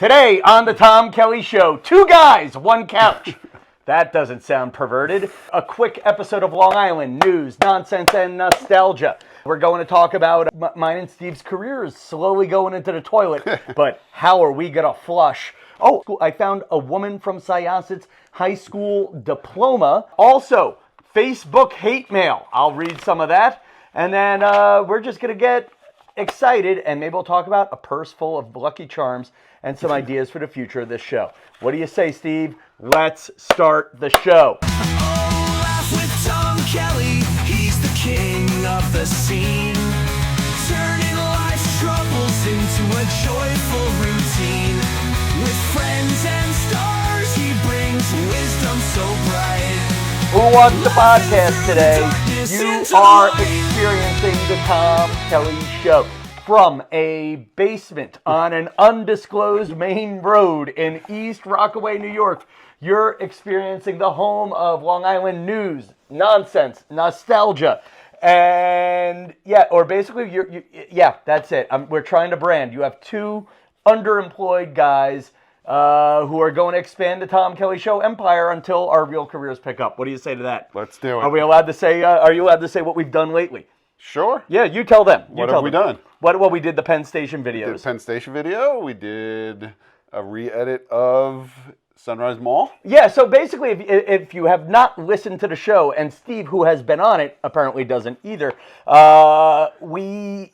Today on the Tom Kelly Show, 2 guys, 1 couch. That doesn't sound perverted. A quick episode of Long Island news, nonsense, and nostalgia. We're going to talk about mine and Steve's careers slowly going into the toilet, but how are we going to flush? Oh, I found a woman from Syosset's high school diploma. Also, Facebook hate mail. I'll read some of that. And then we're just going to get excited, and maybe we'll talk about a purse full of Lucky Charms and some ideas for the future of this show. What do you say, Steve? Let's start the show. Oh, laugh with Tom Kelly. He's the king of the scene. Turning life's troubles into a joyful routine. With friends and stars, he brings wisdom so bright. Who wants the podcast today? You are experiencing the Tom Kelly Show. From a basement on an undisclosed main road in East Rockaway, New York, you're experiencing the home of Long Island news, nonsense, nostalgia, and that's it. We're trying to brand. You have 2 underemployed guys who are going to expand the Tom Kelly Show empire until our real careers pick up. What do you say to that? Let's do it. Are we allowed to say? Are you allowed to say what we've done lately? Sure. Yeah, you tell them. What have we done? What we did the Penn Station videos. We did the Penn Station video. We did a re-edit of Sunrise Mall. Yeah, so basically, if you have not listened to the show, and Steve, who has been on it, apparently doesn't either,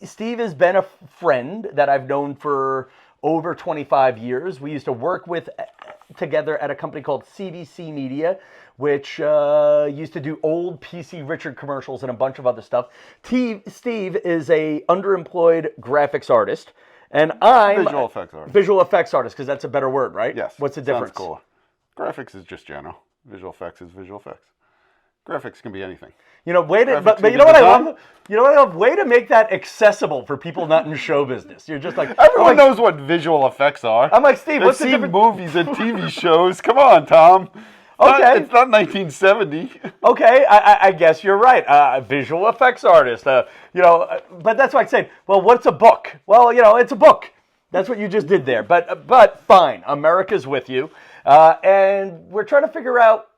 Steve has been a friend that I've known for over 25 years. We used to work together at a company called CBC Media, which used to do old PC Richard commercials and a bunch of other stuff. Steve is a underemployed graphics artist, and I'm Visual effects artist. Visual effects artist, because that's a better word, right? Yes. What's the difference? Sounds cool. Graphics is just general. Visual effects is visual effects. Graphics can be anything. You know, but you know what I love? You know what I love? Way to make that accessible for people not in show business. You're just like everyone knows what visual effects are. I'm like, Steve, what's the difference? difference? Movies and TV shows. Come on, Tom. Okay. It's not 1970. Okay, I guess you're right. Visual effects artist. But that's why I said, well, what's a book? Well, it's a book. That's what you just did there. But fine, America's with you, and we're trying to figure out,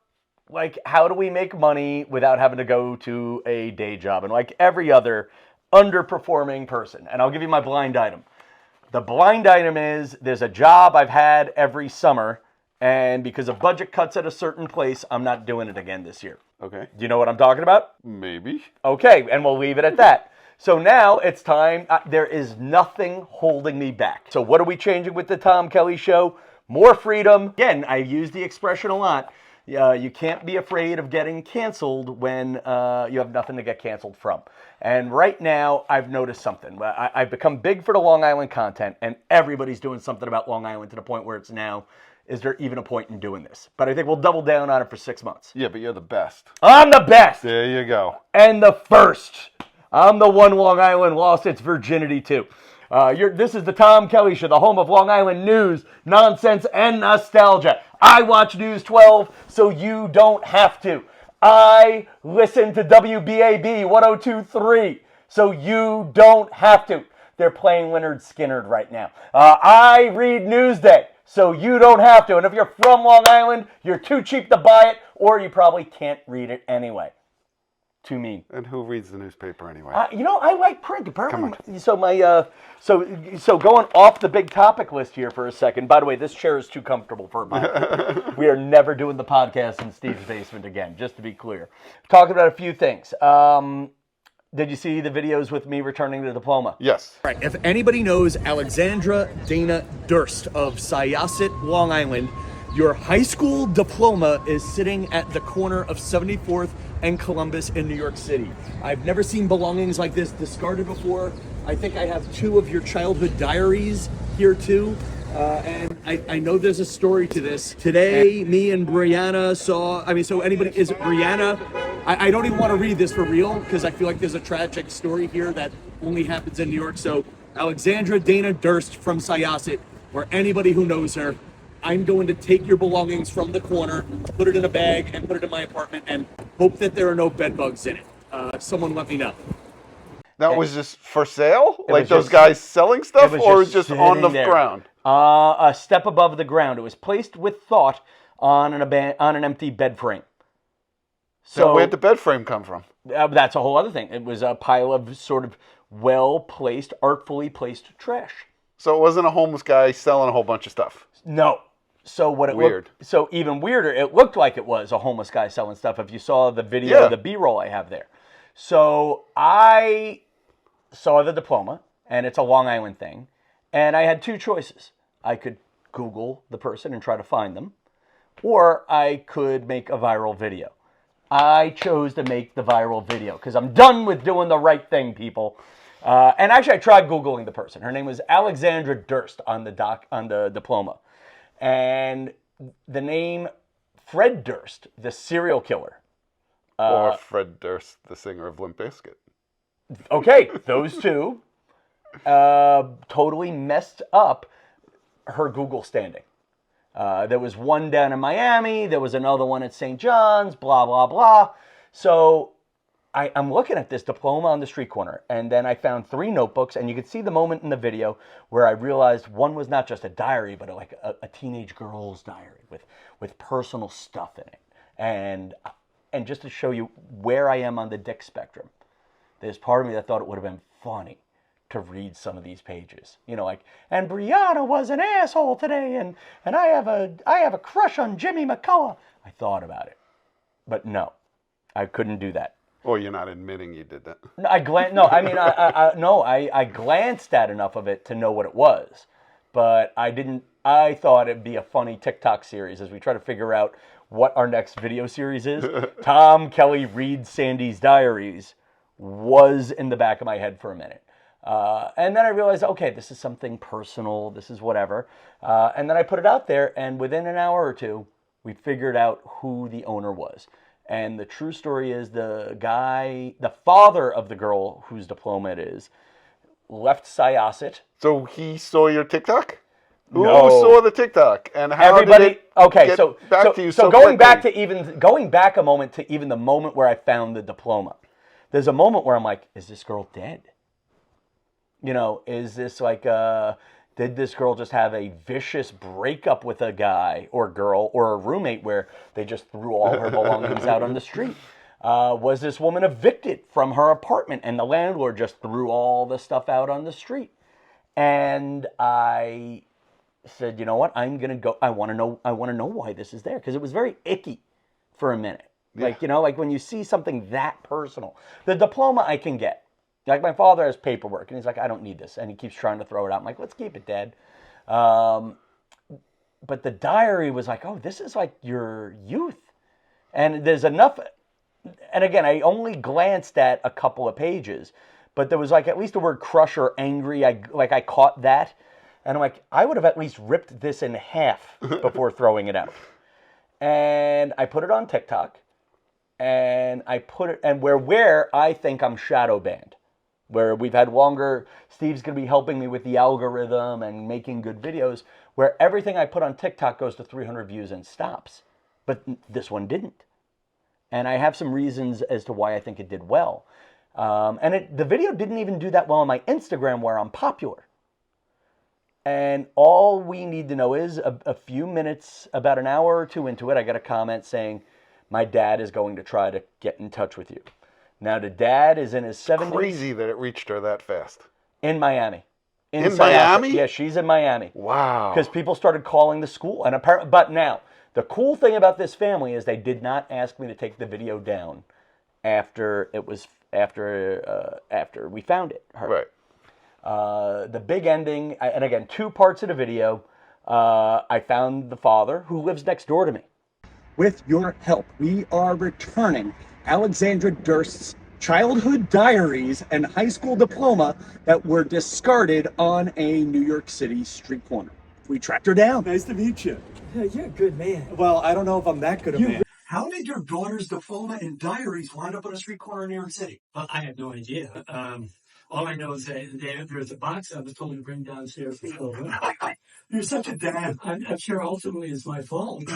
like, how do we make money without having to go to a day job? And like every other underperforming person, and I'll give you my blind item. The blind item is there's a job I've had every summer, and because of budget cuts at a certain place, I'm not doing it again this year. Okay. Do you know what I'm talking about? Maybe. Okay, and we'll leave it at that. So now it's time. There is nothing holding me back. So what are we changing with the Tom Kelly Show? More freedom. Again, I use the expression a lot. You can't be afraid of getting canceled when you have nothing to get canceled from. And right now, I've noticed something. I've become big for the Long Island content, and everybody's doing something about Long Island to the point where it's now, is there even a point in doing this? But I think we'll double down on it for 6 months. Yeah, but you're the best. I'm the best! There you go. And the first. I'm the one Long Island lost its virginity to. This is the Tom Kelly Show, the home of Long Island news, nonsense, and nostalgia. I watch News 12, so you don't have to. I listen to WBAB 102.3, so you don't have to. They're playing Lynyrd Skynyrd right now. I read Newsday, so you don't have to. And if you're from Long Island, you're too cheap to buy it, or you probably can't read it anyway. Too mean. And who reads the newspaper anyway? I like print. Apparently, so going off the big topic list here for a second. By the way, this chair is too comfortable for my. We are never doing the podcast in Steve's basement again. Just to be clear, talking about a few things. Did you see the videos with me returning the diploma? Yes. Right. If anybody knows Alexandra Dana Durst of Syosset, Long Island, your high school diploma is sitting at the corner of 74th and Columbus in New York City. I've never seen belongings like this discarded before. I think I have 2 of your childhood diaries here too. And I know there's a story to this. Today, me and Brianna is it Brianna? I don't even want to read this for real because I feel like there's a tragic story here that only happens in New York. So Alexandra Dana Durst from Syosset, or anybody who knows her, I'm going to take your belongings from the corner, put it in a bag, and put it in my apartment, and hope that there are no bed bugs in it. Someone let me know. That was just for sale? Like was those just- guys selling stuff, it was or just just on the sitting there. ground? A step above the ground. It was placed with thought on an empty bed frame. So where'd the bed frame come from? That's a whole other thing. It was a pile of sort of well-placed, artfully placed trash. So it wasn't a homeless guy selling a whole bunch of stuff. No. So what it Weird. So even weirder, it looked like it was a homeless guy selling stuff if you saw the video, the B-roll I have there. So I saw the diploma, and it's a Long Island thing, and I had two choices. I could Google the person and try to find them, or I could make a viral video. I chose to make the viral video because I'm done with doing the right thing, people. And actually, I tried Googling the person. Her name was Alexandra Durst on the diploma. And the name Fred Durst, the serial killer. Or Fred Durst, the singer of Limp Bizkit. Okay, those two totally messed up her Google standing. There was one down in Miami. There was another one at St. John's, blah, blah, blah. So I'm looking at this diploma on the street corner, and then I found 3 notebooks, and you could see the moment in the video where I realized one was not just a diary, but like a teenage girl's diary with personal stuff in it. And just to show you where I am on the dick spectrum, there's part of me that thought it would have been funny to read some of these pages. You know, like, and Brianna was an asshole today, and I have a crush on Jimmy McCullough. I thought about it, but no, I couldn't do that. Or you're not admitting you did that. I glanced at enough of it to know what it was, but I didn't. I thought it'd be a funny TikTok series as we try to figure out what our next video series is. Tom Kelly reads Sandy's diaries was in the back of my head for a minute. And then I realized, okay, this is something personal. This is whatever. And then I put it out there, and within an hour or two, we figured out who the owner was. And the true story is the father of the girl whose diploma it is, left Syosset. So he saw your TikTok? No. Who saw the TikTok? And how did it get back to you so going quickly? going back a moment to even the moment where I found the diploma. There's a moment where I'm like, is this girl dead? You know, is this like did this girl just have a vicious breakup with a guy or girl or a roommate where they just threw all her belongings out on the street? Was this woman evicted from her apartment and the landlord just threw all the stuff out on the street? And I said, you know what? I'm going to go. I want to know why this is there, because it was very icky for a minute. Yeah. Like, you know, like when you see something that personal. The diploma I can get. Like, my father has paperwork, and he's like, I don't need this. And he keeps trying to throw it out. I'm like, let's keep it, Dad. But the diary was like, oh, this is like your youth. And there's enough. And again, I only glanced at a couple of pages. But there was like at least the word crush or angry. I caught that. And I'm like, I would have at least ripped this in half before throwing it out. And I put it on TikTok. And I put it, and where I think I'm shadow banned. Where we've had longer, Steve's going to be helping me with the algorithm and making good videos, where everything I put on TikTok goes to 300 views and stops. But this one didn't. And I have some reasons as to why I think it did well. The video didn't even do that well on my Instagram, where I'm popular. And all we need to know is a few minutes, about an hour or two into it, I got a comment saying, my dad is going to try to get in touch with you. Now, the dad is in his 70s. Crazy that it reached her that fast. In Miami. In Miami? Yeah, she's in Miami. Wow. Because people started calling the school. But now, the cool thing about this family is they did not ask me to take the video down after we found it. Right. The big ending, and again, 2 parts of the video, I found the father, who lives next door to me. With your help, we are returning Alexandra Durst's childhood diaries and high school diploma that were discarded on a New York City street corner. We tracked her down. Nice to meet you. Yeah, you're a good man. Well, I don't know if I'm that good a man. How did your daughter's diploma and diaries wind up on a street corner in New York City? I have no idea. All I know is that there's a box I was told to bring downstairs. You're such a dad. I'm sure ultimately it's my fault.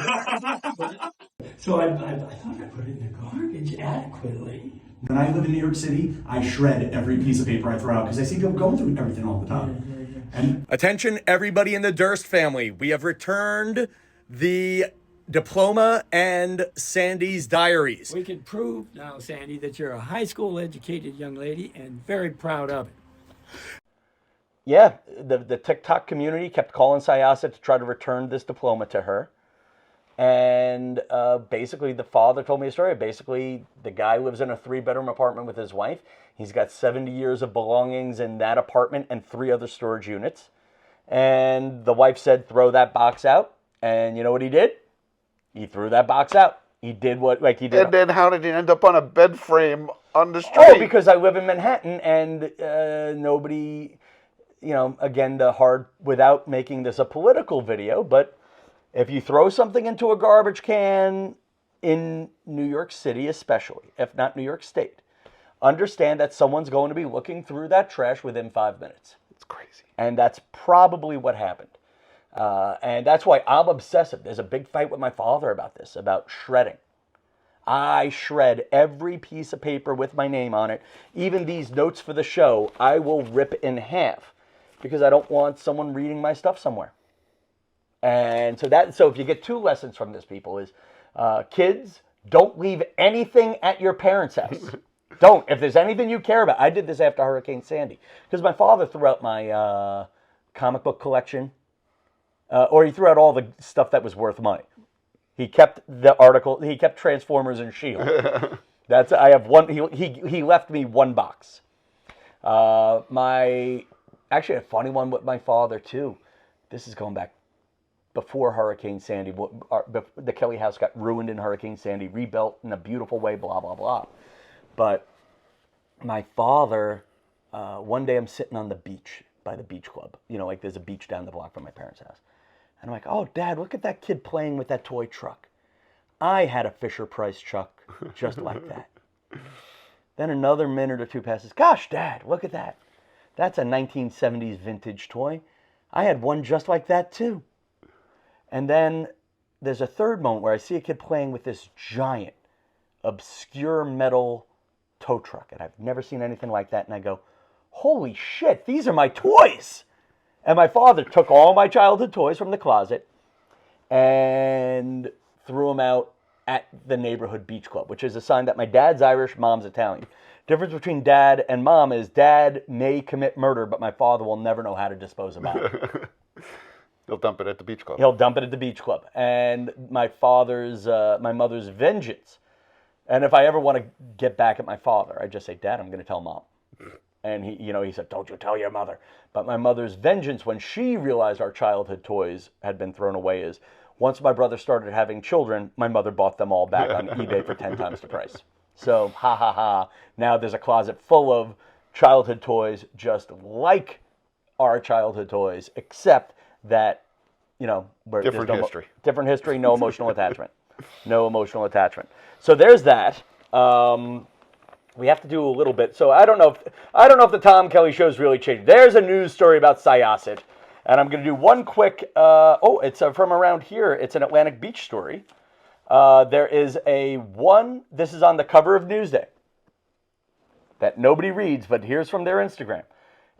So I thought I put it in the garbage adequately. When I live in New York City, I shred every piece of paper I throw out because I see people going through everything all the time. Attention, everybody in the Durst family. We have returned the diploma and Sandy's diaries. We can prove now, Sandy, that you're a high school educated young lady and very proud of it. Yeah, the TikTok community kept calling Syosset to try to return this diploma to her. And basically, the father told me a story. Basically, the guy lives in a 3-bedroom apartment with his wife. He's got 70 years of belongings in that apartment and 3 other storage units. And the wife said, throw that box out. And you know what he did? He threw that box out. He did what, like he did. And then how did he end up on a bed frame on the street? Oh, because I live in Manhattan and nobody, again, without making this a political video, but if you throw something into a garbage can in New York City especially, if not New York State, understand that someone's going to be looking through that trash within 5 minutes. It's crazy. And that's probably what happened. And that's why I'm obsessive. There's a big fight with my father about this, about shredding. I shred every piece of paper with my name on it. Even these notes for the show, I will rip in half because I don't want someone reading my stuff somewhere. And so if you get 2 lessons from this, people, is kids, don't leave anything at your parents' house. Don't. If there's anything you care about. I did this after Hurricane Sandy because my father threw out my comic book collection, or he threw out all the stuff that was worth money. He kept the article. He kept Transformers and Shield. I have one. He left me 1 box. Actually a funny one with my father too. This is going back before Hurricane Sandy. The Kelly house got ruined in Hurricane Sandy, rebuilt in a beautiful way. Blah blah blah. But my father, one day I'm sitting on the beach by the beach club. Like there's a beach down the block from my parents' house. And I'm like, oh, Dad, look at that kid playing with that toy truck. I had a Fisher-Price truck just like that. Then another minute or 2 passes. Gosh, Dad, look at that. That's a 1970s vintage toy. I had one just like that too. And then there's a third moment where I see a kid playing with this giant, obscure metal tow truck. And I've never seen anything like that. And I go, holy shit, these are my toys. And my father took all my childhood toys from the closet and threw them out at the neighborhood beach club, which is a sign that my dad's Irish, mom's Italian. Difference between dad and mom is dad may commit murder, but my father will never know how to dispose of it. He'll dump it at the beach club. He'll dump it at the beach club. And my mother's vengeance. And if I ever want to get back at my father, I just say, Dad, I'm going to tell Mom. And he said, don't you tell your mother. But my mother's vengeance when she realized our childhood toys had been thrown away is, once my brother started having children, my mother bought them all back on eBay for 10 times the price. So, ha ha ha. Now there's a closet full of childhood toys just like our childhood toys, except that, different history. Different history, no emotional attachment. No emotional attachment. So there's that. We have to do a little bit. So I don't know if the Tom Kelly show's really changed. There's a news story about Syosset, and I'm going to do one quick. It's from around here. It's an Atlantic Beach story. There is this is on the cover of Newsday that nobody reads, but here's from their Instagram.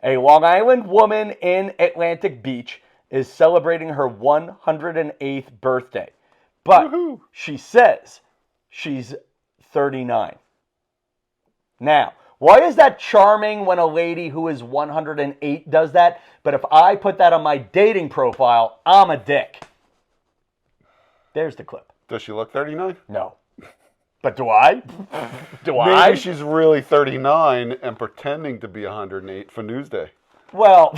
A Long Island woman in Atlantic Beach is celebrating her 108th birthday, but she says she's 39. Now, why is that charming when a lady who is 108 does that? But if I put that on my dating profile, I'm a dick. There's the clip. Does she look 39? No. But do I? Maybe she's really 39 and pretending to be 108 for Newsday. Well,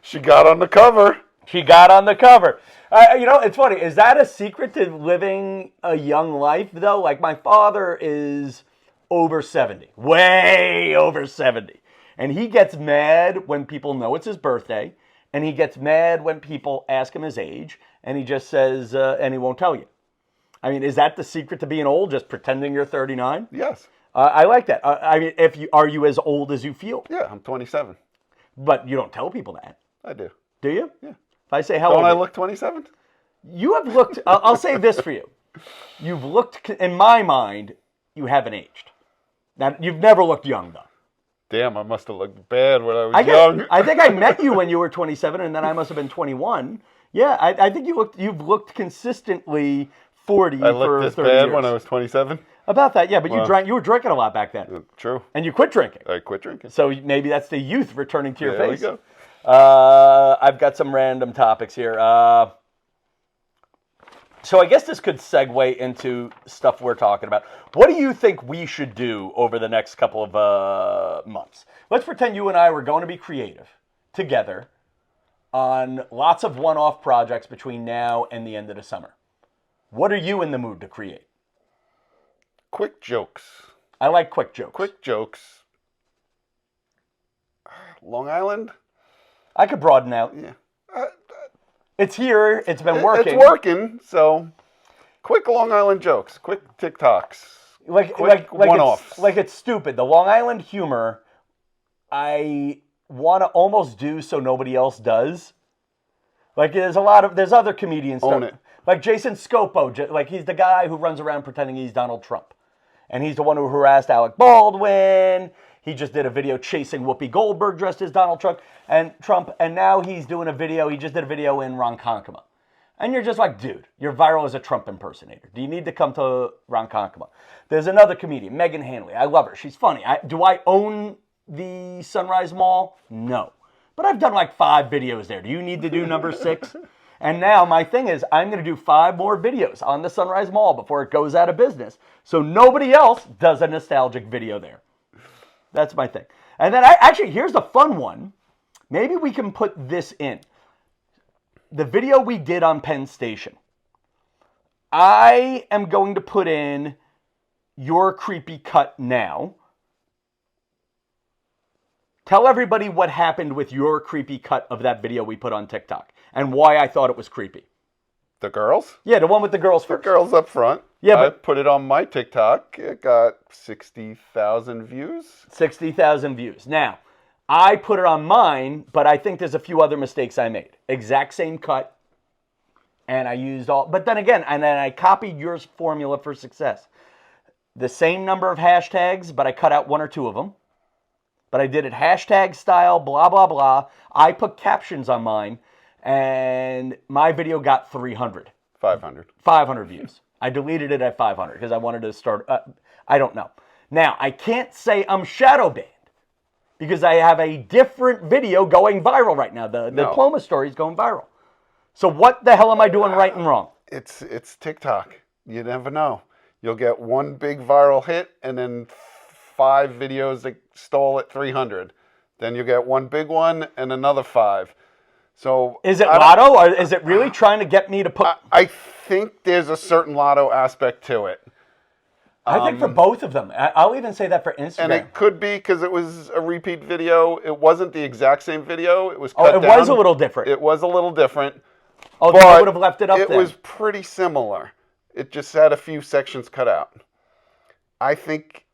she got on the cover. It's funny. Is that a secret to living a young life, though? Like, my father is over 70. Way over 70. And he gets mad when people know it's his birthday. And he gets mad when people ask him his age. And he just says, and he won't tell you. I mean, is that the secret to being old? Just pretending you're 39? Yes. I like that. Are you as old as you feel? Yeah, I'm 27. But you don't tell people that. I do. Do you? Yeah. If I say, how old don't I look 27? You have looked, I'll say this for you. You've looked, in my mind, you haven't aged. Now, you've never looked young, though. Damn, I must have looked bad when I was I young. think I met you when you were 27, and then I must have been 21. Yeah, I think you've looked consistently 40 I for looked this 30 bad years. when I was 27. About that, yeah, but Well, you were drinking a lot back then. True. And you quit drinking. I quit drinking. So maybe that's the youth returning to your There face. we go. I've got some random topics here. So I guess this could segue into stuff we're talking about. What do you think we should do over the next couple of months? Let's pretend you and I were going to be creative together on lots of one-off projects between now and the end of the summer. What are you in the mood to create? Quick jokes. I like quick jokes. Quick jokes. Long Island? I could broaden out. Yeah. It's here. It's been working. It's working, so quick Long Island jokes. Quick TikToks. Like one-offs. Like it's stupid. The Long Island humor, I want to almost do so nobody else does. Like there's other comedians. Own it. Like Jason Scopo, like he's the guy who runs around pretending he's Donald Trump. And he's the one who harassed Alec Baldwin. He just did a video chasing Whoopi Goldberg dressed as Donald Trump. And now he's doing a video. He just did a video in Ronkonkoma. And you're just like, dude, you're viral as a Trump impersonator. Do you need to come to Ronkonkoma? There's another comedian, Megan Hanley. I love her. She's funny. Do I own the Sunrise Mall? No. But I've done like 5 videos there. Do you need to do number 6? And now my thing is I'm going to do 5 more videos on the Sunrise Mall before it goes out of business. So nobody else does a nostalgic video there. That's my thing. And then actually, here's the fun one. Maybe we can put this in. The video we did on Penn Station. I am going to put in your creepy cut now. Tell everybody what happened with your creepy cut of that video we put on TikTok and why I thought it was creepy. The girls? Yeah, the one with the girls first. The girls up front. Yeah, I but put it on my TikTok. It got 60,000 views. 60,000 views. Now, I put it on mine, but I think there's a few other mistakes I made. Exact same cut, and I used all. But then again, and then I copied your formula for success. The same number of hashtags, but I cut out 1 or 2 of them. But I did it hashtag style, blah, blah, blah. I put captions on mine, and my video got 300. 500. 500 views. I deleted it at 500 because I wanted to start. I don't know. Now, I can't say I'm shadow banned because I have a different video going viral right now. The diploma story is going viral. So what the hell am I doing right and wrong? It's TikTok. You never know. You'll get one big viral hit and then 5 videos that stall at 300. Then you'll get one big one and another 5. So is it lotto, or is it really trying to get me to put? I think there's a certain lotto aspect to it. I think for both of them. I'll even say that for Instagram. And it could be because it was a repeat video. It wasn't the exact same video. It was cut down. Was a little different. It was a little different. Oh, but I would have left it up there. It was pretty similar. It just had a few sections cut out. I think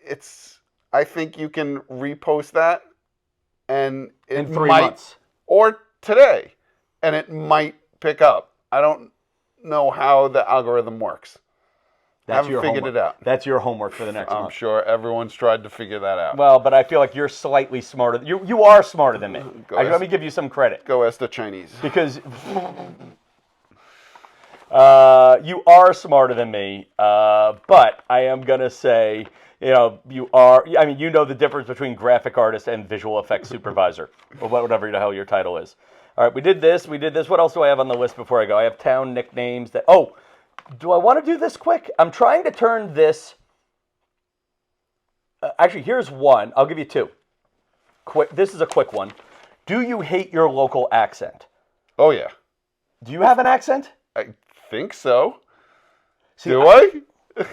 you can repost that, and it in 3 might, months. Or today, and it might pick up. I don't know how the algorithm works. That's haven't figured it out. That's your homework for the next month. I'm sure everyone's tried to figure that out. Well, but I feel like you're slightly smarter. You are smarter than me. Let me give you some credit. Go ask the Chinese. Because you are smarter than me. But I am going to say, you are. I mean, you know the difference between graphic artist and visual effects supervisor, or whatever the hell your title is. All right, we did this. What else do I have on the list before I go? I have town nicknames that. Oh, do I want to do this quick? I'm trying to turn this. Actually, here's one. I'll give you 2. Quick. This is a quick one. Do you hate your local accent? Oh yeah. Do you have an accent? I think so. See, do I?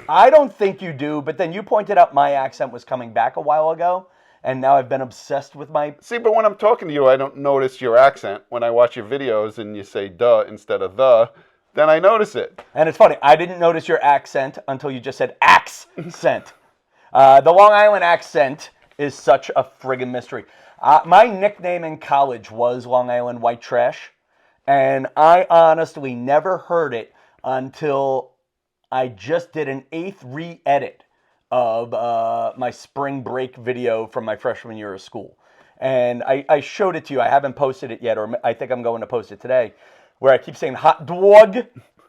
I don't think you do, but then you pointed out my accent was coming back a while ago, and now I've been obsessed with my... See, but when I'm talking to you, I don't notice your accent. When I watch your videos and you say duh instead of the, then I notice it. And it's funny, I didn't notice your accent until you just said accent. The Long Island accent is such a friggin' mystery. My nickname in college was Long Island White Trash, and I honestly never heard it until I just did an 8th re-edit of my spring break video from my freshman year of school. And I showed it to you. I haven't posted it yet, or I think I'm going to post it today, where I keep saying hot dog,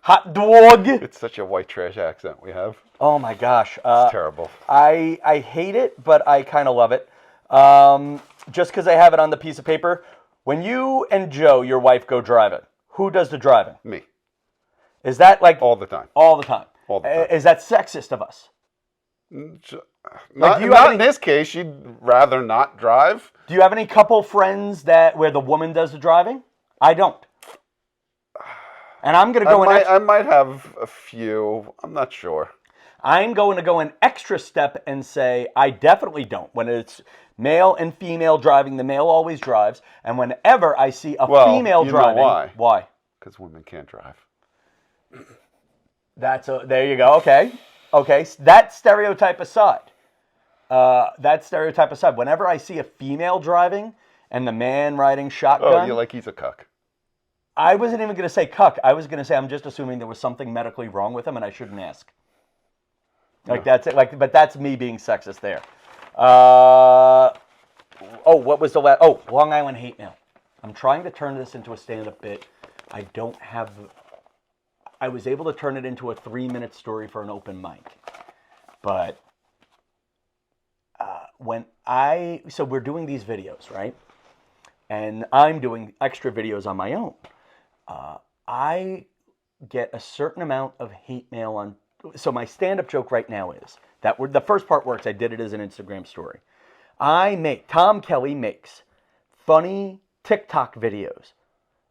hot dog. It's such a white trash accent we have. Oh my gosh. It's terrible. I hate it, but I kind of love it. Just because I have it on the piece of paper. When you and Joe, your wife, go driving, who does the driving? Me. Is that like... All the time. All the time. All the time. Is that sexist of us? Not in this case. She'd rather not drive. Do you have any couple friends where the woman does the driving? I don't. And I'm going to go I might have a few. I'm not sure. I'm going to go an extra step and say I definitely don't. When it's male and female driving, the male always drives. And whenever I see a female driving... Know why? Why? Because women can't drive. There you go. Okay. That stereotype aside, whenever I see a female driving and the man riding shotgun... Oh, you're like he's a cuck. I wasn't even going to say cuck. I was going to say I'm just assuming there was something medically wrong with him and I shouldn't ask. That's it. But that's me being sexist there. What was the last? Oh, Long Island hate mail. I'm trying to turn this into a stand-up bit. I don't have... I was able to turn it into a 3-minute story for an open mic. But so we're doing these videos, right? And I'm doing extra videos on my own. I get a certain amount of hate mail on... So my stand-up joke right now is that the first part works. I did it as an Instagram story. Tom Kelly makes funny TikTok videos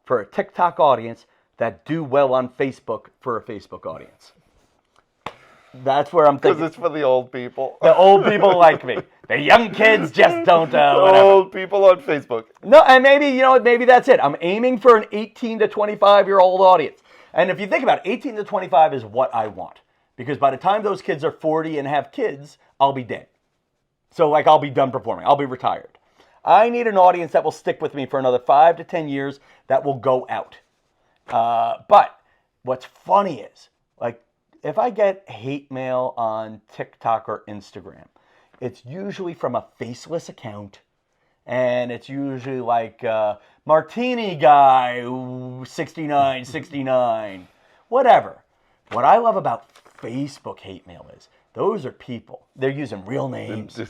for a TikTok audience that do well on Facebook for a Facebook audience. That's where I'm thinking. Because it's for the old people. The old people like me. The young kids just don't. Whatever. Old people on Facebook. No, and maybe that's it. I'm aiming for an 18 to 25-year-old audience. And if you think about it, 18 to 25 is what I want. Because by the time those kids are 40 and have kids, I'll be dead. So I'll be done performing. I'll be retired. I need an audience that will stick with me for another 5 to 10 years that will go out. But what's funny is, if I get hate mail on TikTok or Instagram, it's usually from a faceless account. And it's usually Martini guy, 69, whatever. What I love about Facebook hate mail is those are people. They're using real names. They're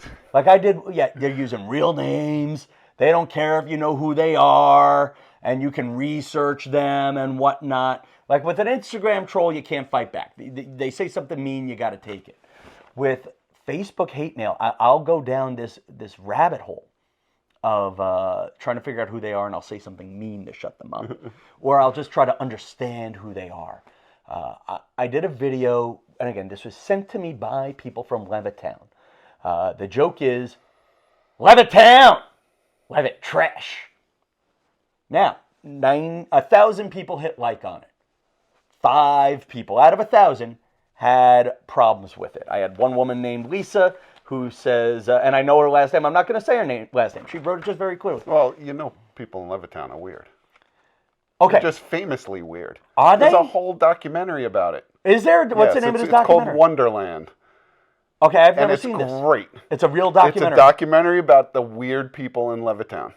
using real names. They don't care if you know who they are, and you can research them and whatnot. With an Instagram troll, you can't fight back. They say something mean, you got to take it. With Facebook hate mail, I'll go down this rabbit hole of trying to figure out who they are, and I'll say something mean to shut them up. Or I'll just try to understand who they are. I did a video, and again, this was sent to me by people from Levittown. The joke is, Levittown! Levitt trash. Now, 1,000 people hit like on it. 5 people out of 1,000 had problems with it. I had one woman named Lisa who says, and I know her last name. I'm not going to say her last name. She wrote it just very clearly. Well, people in Levittown are weird. Okay. They're just famously weird. Are they? There's a whole documentary about it. Is there? What's the name of this documentary? It's called Wonderland. Okay, I've never seen this. It's great. It's a real documentary. It's a documentary about the weird people in Levittown.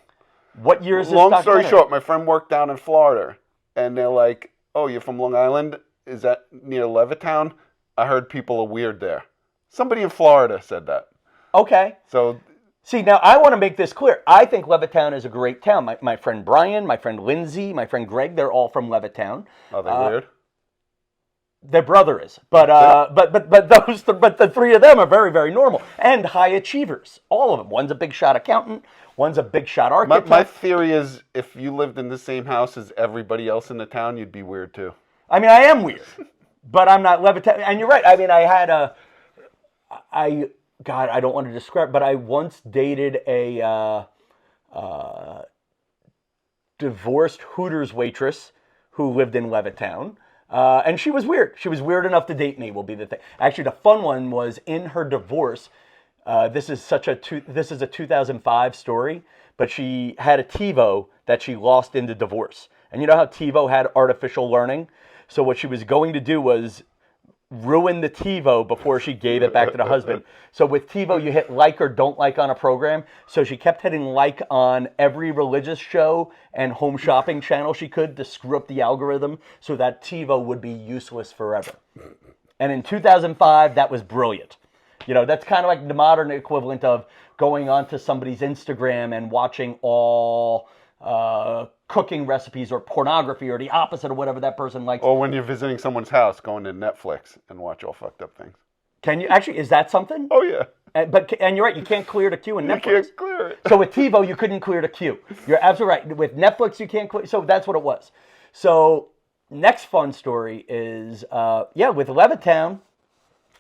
What year is this Long story short, my friend worked down in Florida, and they're like, "Oh, you're from Long Island? Is that near Levittown? I heard people are weird there." Somebody in Florida said that. Okay. So, see, now I want to make this clear. I think Levittown is a great town. My friend Brian, my friend Lindsay, my friend Greg, they're all from Levittown. Are they weird? Their brother is, but the 3 of them are very, very normal and high achievers. All of them. One's a big shot accountant. One's a big shot architect. My theory is, if you lived in the same house as everybody else in the town, you'd be weird too. I mean, I am weird, but I'm not Levittown. And you're right. I mean, I had God, I don't want to describe, but I once dated a divorced Hooters waitress who lived in Levittown. And she was weird. She was weird enough to date me, will be the thing. Actually, the fun one was in her divorce. This is a 2005 story, but she had a TiVo that she lost in the divorce. And you know how TiVo had artificial learning? So what she was going to do was ruined the TiVo before she gave it back to the husband. So with TiVo, you hit like or don't like on a program. So she kept hitting like on every religious show and home shopping channel she could to screw up the algorithm so that TiVo would be useless forever. And in 2005, that was brilliant. You know, that's kind of like the modern equivalent of going onto somebody's Instagram and watching all cooking recipes or pornography or the opposite of whatever that person likes. Or when you're visiting someone's house, going to Netflix and watch all fucked up things. Can you actually? Is that something? Oh yeah. And you're right. You can't clear the queue in Netflix. You can't clear it. So with TiVo, you couldn't clear the queue. You're absolutely right. With Netflix, you can't clear. So that's what it was. So next fun story is with Levittown.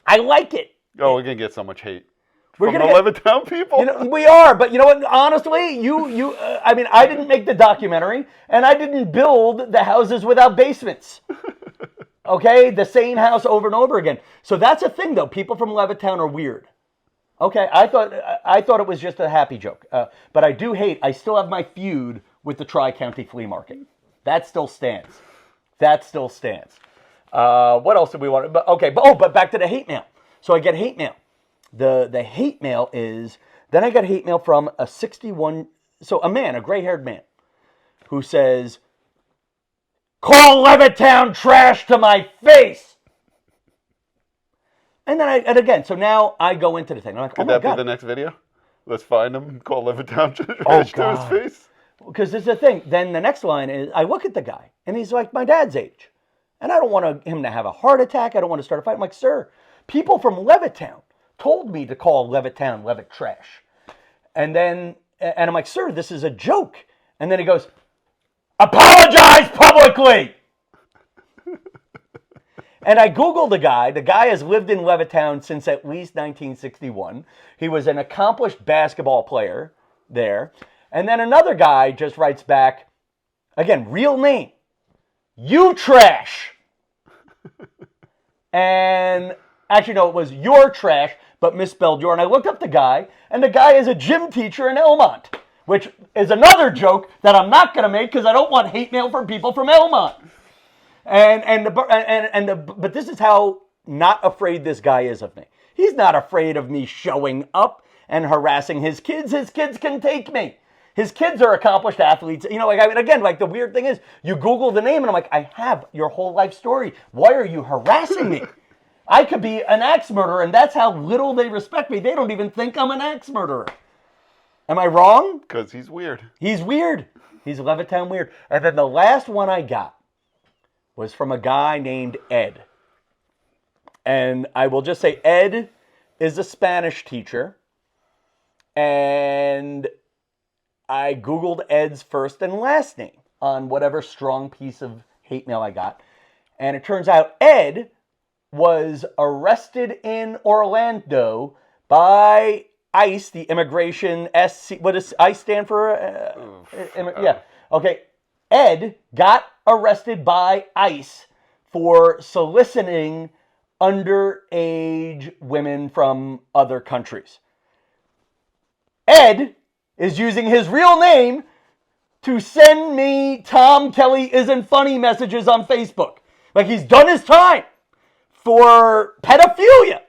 I like it. Oh, we're gonna get so much hate We're from gonna the Levittown people. You know, we are, but you know what? Honestly, I mean, I didn't make the documentary, and I didn't build the houses without basements. Okay, the same house over and over again. So that's a thing, though. People from Levittown are weird. Okay, I thought it was just a happy joke, but I do hate. I still have my feud with the Tri-County Flea Market. That still stands. That still stands. What else did we want? But back to the hate mail. So I get hate mail. The hate mail is, then I got hate mail from a 61, so a man, a gray-haired man, who says, "Call Levittown trash to my face." And then again, so now I go into the thing. I'm like, Could oh my that God. be the next video? Let's find him, call Levittown Oh, trash to God. his face. Because this is the thing. Then the next line is, I look at the guy, and he's like my dad's age. And I don't want him to have a heart attack. I don't want to start a fight. I'm like, sir, people from Levittown told me to call Levittown Levitt trash. And I'm like, sir, this is a joke. And then he goes, apologize publicly. And I Googled the guy. The guy has lived in Levittown since at least 1961. He was an accomplished basketball player there. And then another guy just writes back, again, real name, you trash. And actually, no, it was your trash, but misspelled your. And I looked up the guy, and the guy is a gym teacher in Elmont, which is another joke that I'm not going to make because I don't want hate mail from people from Elmont. But this is how not afraid this guy is of me. He's not afraid of me showing up and harassing his kids. His kids can take me. His kids are accomplished athletes. You know, like the weird thing is, you Google the name, and I'm like, I have your whole life story. Why are you harassing me? I could be an axe murderer, and that's how little they respect me. They don't even think I'm an axe murderer. Am I wrong? Because he's weird. He's weird. He's Levittown weird. And then the last one I got was from a guy named Ed. And I will just say Ed is a Spanish teacher. And I Googled Ed's first and last name on whatever strong piece of hate mail I got. And it turns out Ed was arrested in Orlando by ICE, the immigration SC. What does ICE stand for? Yeah. Okay. Ed got arrested by ICE for soliciting underage women from other countries. Ed is using his real name to send me Tom Kelly isn't funny messages on Facebook. Like, he's done his time for pedophilia.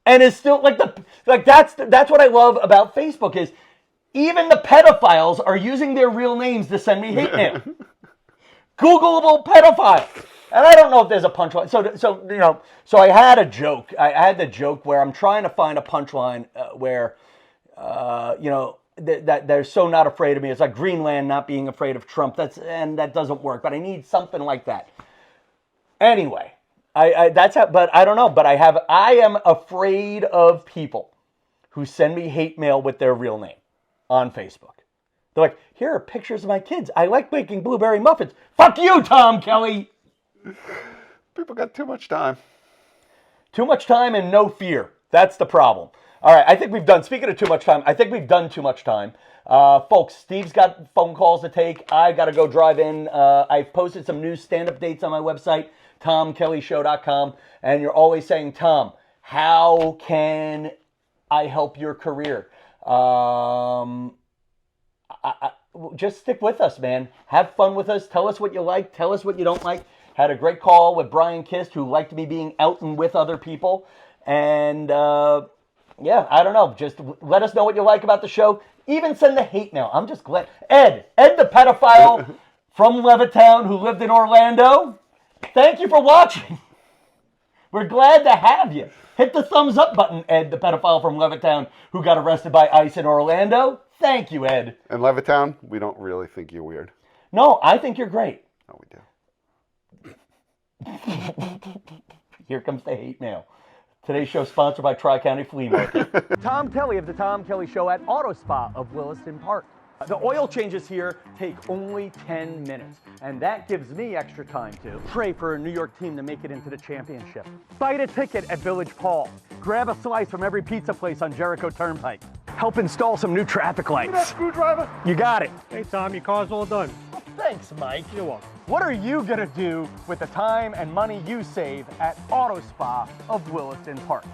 And is still that's what I love about Facebook is even the pedophiles are using their real names to send me hate mail. Googleable pedophile. And I don't know if there's a punchline. So I had a joke. I had the joke where I'm trying to find a punchline where that they're so not afraid of me. It's like Greenland not being afraid of Trump. That doesn't work. But I need something like that. Anyway, but I don't know. But I am afraid of people who send me hate mail with their real name on Facebook. They're like, here are pictures of my kids. I like making blueberry muffins. Fuck you, Tom Kelly. People got too much time. Too much time and no fear. That's the problem. All right, I think we've done, speaking of too much time, I think we've done too much time. Folks, Steve's got phone calls to take. I got to go drive in. I've posted some new stand-up dates on my website, TomKellyShow.com. And you're always saying, Tom, how can I help your career? Just stick with us, man. Have fun with us. Tell us what you like. Tell us what you don't like. Had a great call with Brian Kist, who liked me being out and with other people. And yeah, I don't know. Just let us know what you like about the show. Even send the hate mail. I'm just glad. Ed the pedophile from Levittown who lived in Orlando. Thank you for watching. We're glad to have you. Hit the thumbs up button, Ed, the pedophile from Levittown who got arrested by ICE in Orlando. Thank you, Ed. In Levittown, we don't really think you're weird. No, I think you're great. No, we do. Here comes the hate mail. Today's show sponsored by Tri-County Flea Market. Tom Kelly of the Tom Kelly Show at Auto Spa of Williston Park. The oil changes here take only 10 minutes, and that gives me extra time to pray for a New York team to make it into the championship. Bite a ticket at Village Paul. Grab a slice from every pizza place on Jericho Turnpike. Help install some new traffic lights. That screwdriver. You got it. Hey, Tom, your car's all done. Thanks, Mike. You're welcome. What are you gonna do with the time and money you save at Auto Spa of Williston Park?